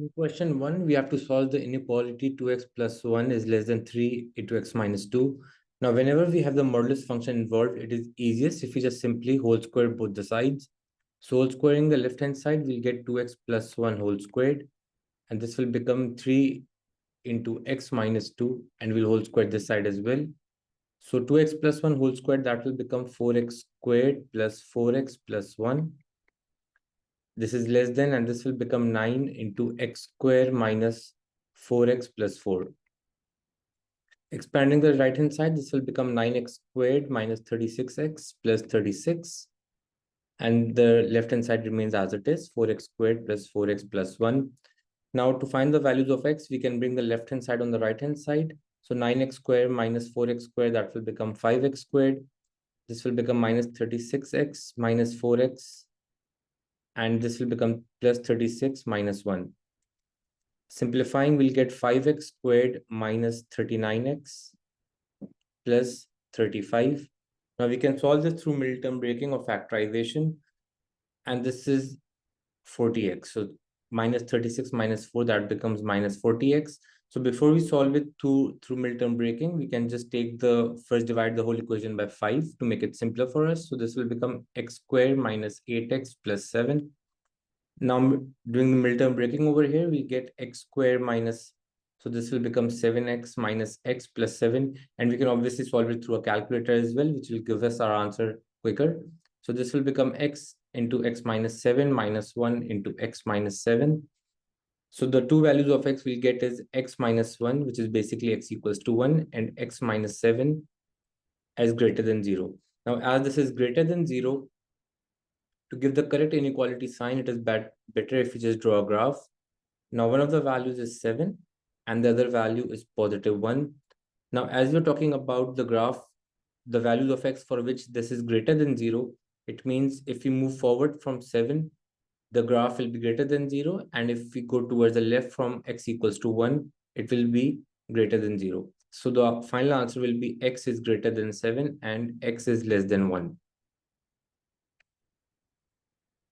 In question 1, we have to solve the inequality 2x plus 1 is less than 3 into x minus 2. Now, whenever we have the modulus function involved, it is easiest if we just simply whole square both the sides. So whole squaring the left-hand side, we'll get 2x plus 1 whole squared. And this will become 3 into x minus 2. And we'll whole square this side as well. So 2x plus 1 whole squared, that will become 4x squared plus 4x plus 1. This is less than, and this will become 9 into x square minus 4x plus 4. Expanding the right-hand side, this will become 9x squared minus 36x plus 36. And the left-hand side remains as it is, 4x squared plus 4x plus 1. Now, to find the values of x, we can bring the left-hand side on the right-hand side. So 9x squared minus 4x squared, that will become 5x squared. This will become minus 36x minus 4x. And this will become plus 36 minus 1. Simplifying, we'll get 5x squared minus 39x plus 35. Now we can solve this through middle term breaking or factorization. And this is 40x. So minus 36 minus 4, that becomes minus 40x. So before we solve it through middle term breaking, we can just take first divide the whole equation by 5 to make it simpler for us. So this will become x squared minus 8x plus 7. Now, doing the middle term breaking over here, we get x squared minus, so this will become 7x minus x plus 7. And we can obviously solve it through a calculator as well, which will give us our answer quicker. So this will become x into x minus 7 minus 1 into x minus 7. So the two values of x we'll get is x minus 1, which is basically x equals to 1, and x minus 7 as greater than 0. Now, as this is greater than 0, to give the correct inequality sign, it is better if we just draw a graph. Now, one of the values is 7 and the other value is positive 1. Now, as we're talking about the graph, the values of x for which this is greater than 0, it means if we move forward from 7, the graph will be greater than 0. And if we go towards the left from x equals to 1, it will be greater than 0. So the final answer will be x is greater than 7 and x is less than 1.